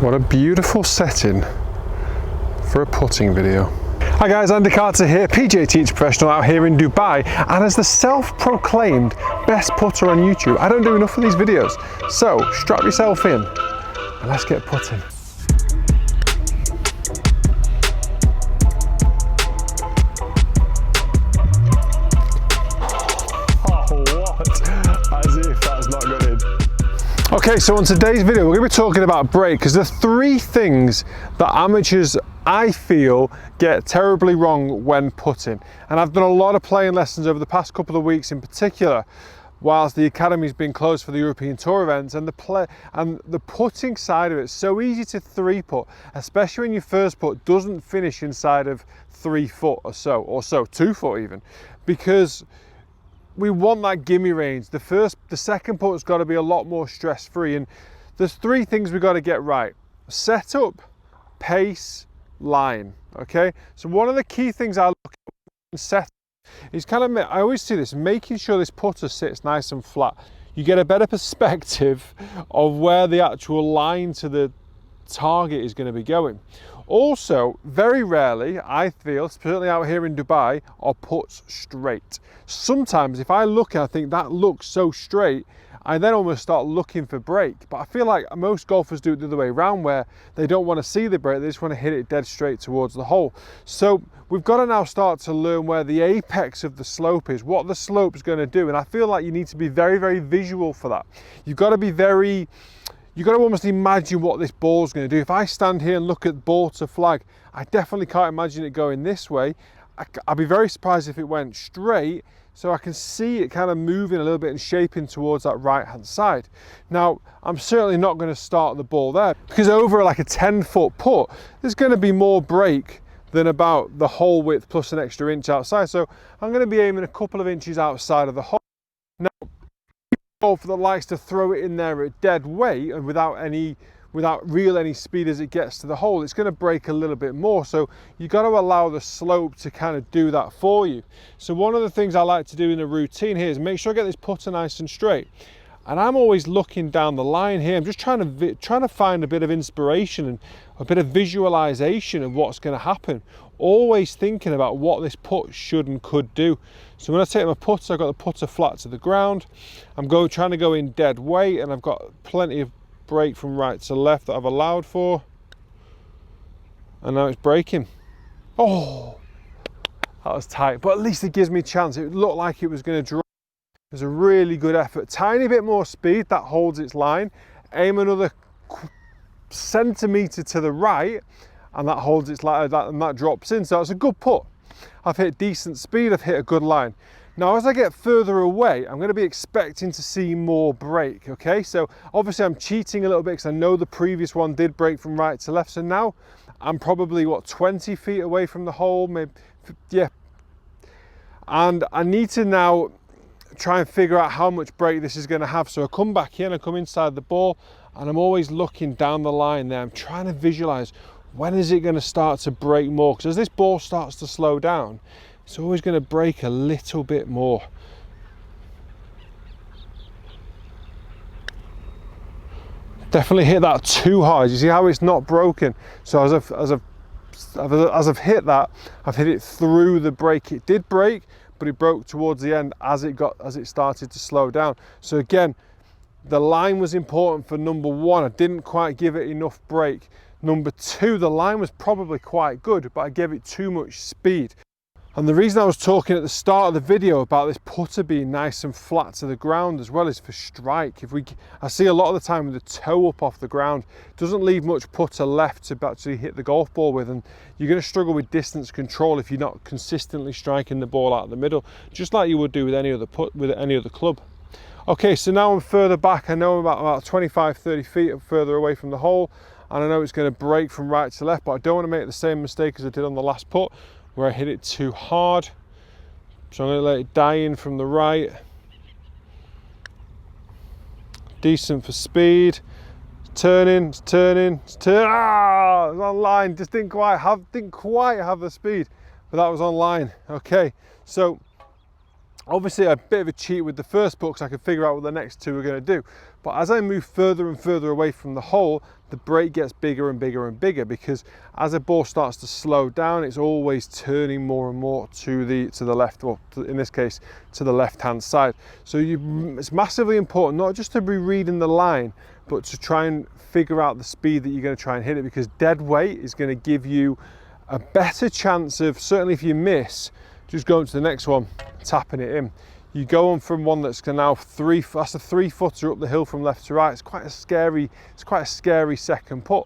What a beautiful setting for a putting video. Hi guys, Andy Carter here, PGA teacher professional out here in Dubai, and as the self-proclaimed best putter on YouTube, I don't do enough of these videos. So strap yourself in and let's get putting. Okay, so on today's video, we're going to be talking about break, because there's three things that amateurs, I feel, get terribly wrong when putting. And I've done a lot of playing lessons over the past couple of weeks in particular, whilst the academy's been closed for the European Tour events, and the putting side of it is so easy to three putt, especially when your first putt doesn't finish inside of 3 foot or so 2 foot even, because we want that gimme range. The second putt's got to be a lot more stress-free, and there's three things we've got to get right: setup, pace, line. Okay, so one of the key things I look at in setup is I always see this, making sure this putter sits nice and flat. You get a better perspective of where the actual line to the target is going to be going. Also, very rarely, I feel, certainly out here in Dubai, are putts straight. Sometimes if I look and I think that looks so straight, I then almost start looking for break. But I feel like most golfers do it the other way around, where they don't want to see the break, they just want to hit it dead straight towards the hole. So we've got to now start to learn where the apex of the slope is, what the slope is going to do. And I feel like you need to be very, very visual for that. You've got to almost imagine what this ball's going to do. If I stand here and look at ball to flag, I definitely can't imagine it going this way. I'd be very surprised if it went straight, so I can see it kind of moving a little bit and shaping towards that right-hand side. Now, I'm certainly not going to start the ball there, because over like a 10-foot putt, there's going to be more break than about the hole width plus an extra inch outside. So I'm going to be aiming a couple of inches outside of the hole. Now, golfer that likes to throw it in there at dead weight and without any speed as it gets to the hole, it's going to break a little bit more. So you've got to allow the slope to kind of do that for you. So one of the things I like to do in a routine here is make sure I get this putter nice and straight. And I'm always looking down the line here. I'm just trying to find a bit of inspiration and a bit of visualization of what's going to happen. Always thinking about what this putt should and could do. So when I take my putter, I've got the putter flat to the ground. I'm trying to go in dead weight, and I've got plenty of break from right to left that I've allowed for. And now it's breaking. Oh, that was tight, but at least it gives me a chance. It looked like it was going to drop. It was a really good effort. Tiny bit more speed, that holds its line. Aim another centimetre to the right, and that holds its line, and that drops in. So it's a good putt. I've hit decent speed, I've hit a good line. Now, as I get further away, I'm going to be expecting to see more break, okay? So obviously I'm cheating a little bit because I know the previous one did break from right to left. So now I'm probably, 20 feet away from the hole, maybe, yeah. And I need to now try and figure out how much break this is going to have. So I come back in, I come inside the ball, and I'm always looking down the line there. I'm trying to visualize, when is it going to start to break more? Because as this ball starts to slow down, it's always going to break a little bit more. Definitely hit that too hard. You see how it's not broken? So as I've hit that, I've hit it through the break. It did break, but it broke towards the end as it started to slow down. So again, the line was important for number one. I didn't quite give it enough break. Number two, the line was probably quite good, but I gave it too much speed. And the reason I was talking at the start of the video about this putter being nice and flat to the ground as well is for strike. I see a lot of the time with the toe up off the ground, it doesn't leave much putter left to actually hit the golf ball with, and you're going to struggle with distance control if you're not consistently striking the ball out of the middle, just like you would do with any other club. Okay, so now I'm further back. I know I'm about 25-30 feet further away from the hole, and I know it's going to break from right to left, but I don't want to make the same mistake as I did on the last putt, where I hit it too hard. So I'm going to let it die in from the right. Decent for speed. Turning. Ah, it was on line. Just didn't quite have the speed, but that was on line. Okay, so obviously a bit of a cheat with the first putt because I could figure out what the next two were going to do. But as I move further and further away from the hole, the break gets bigger and bigger and bigger, because as the ball starts to slow down, it's always turning more and more to the left, or in this case, to the left-hand side. So it's massively important not just to be reading the line, but to try and figure out the speed that you're going to try and hit it, because dead weight is going to give you a better chance of, certainly if you miss, just going to the next one, tapping it in. You go on from one that's now that's a 3-footer up the hill from left to right. It's quite a scary second putt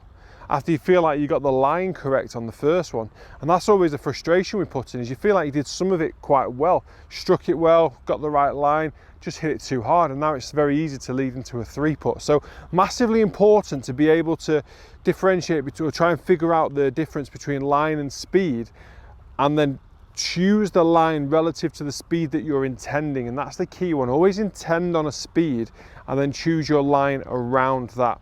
after you feel like you got the line correct on the first one. And that's always a frustration with putting, is you feel like you did some of it quite well, struck it well, got the right line, just hit it too hard, and now it's very easy to lead into a 3-putt. So massively important to be able to differentiate between, or try and figure out the difference between line and speed, and then choose the line relative to the speed that you're intending. And that's the key one. Always intend on a speed and then choose your line around that.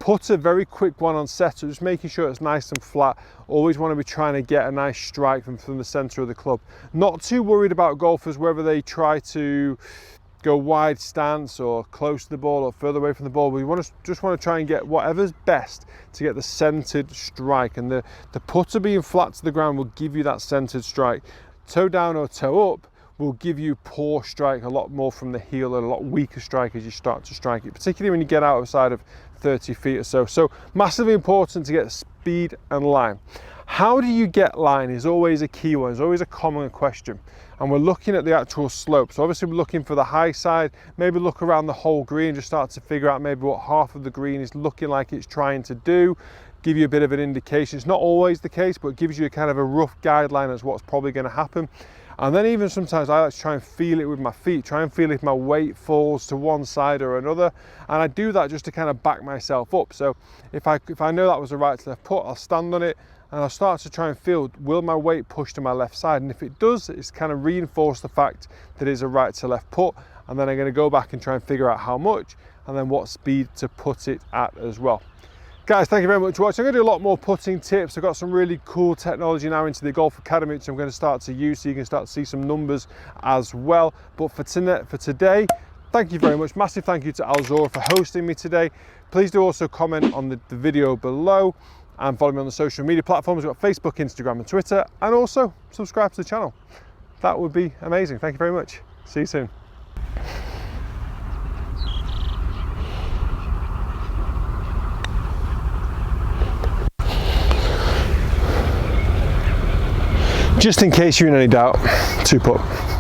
Put a very quick one on setter, just making sure it's nice and flat. Always want to be trying to get a nice strike from the center of the club. Not too worried about golfers whether they try to go wide stance or close to the ball or further away from the ball. We just want to try and get whatever's best to get the centered strike, and the putter being flat to the ground will give you that centered strike. Toe down or toe up will give you poor strike, a lot more from the heel, and a lot weaker strike as you start to strike it, particularly when you get outside of 30 feet or so. So massively important to get speed and line. How do you get line is always a key one, it's always a common question. And we're looking at the actual slope. So obviously we're looking for the high side, maybe look around the whole green, just start to figure out maybe what half of the green is looking like it's trying to do, give you a bit of an indication. It's not always the case, but it gives you a kind of a rough guideline as what's probably going to happen. And then even sometimes I like to try and feel it with my feet, try and feel if my weight falls to one side or another. And I do that just to kind of back myself up. So if I know that was a right to left putt, I'll stand on it and I'll start to try and feel, will my weight push to my left side? And if it does, it's kind of reinforced the fact that it's a right to left putt. And then I'm going to go back and try and figure out how much, and then what speed to put it at as well. Guys, thank you very much for watching. I'm going to do a lot more putting tips. I've got some really cool technology now into the Golf Academy, which I'm going to start to use, so you can start to see some numbers as well. But for today, thank you very much. Massive thank you to Alzora for hosting me today. Please do also comment on the video below, and follow me on the social media platforms. We've got Facebook, Instagram and Twitter, and also subscribe to the channel. That would be amazing. Thank you very much. See you soon. Just in case you're in any doubt, 2-putt.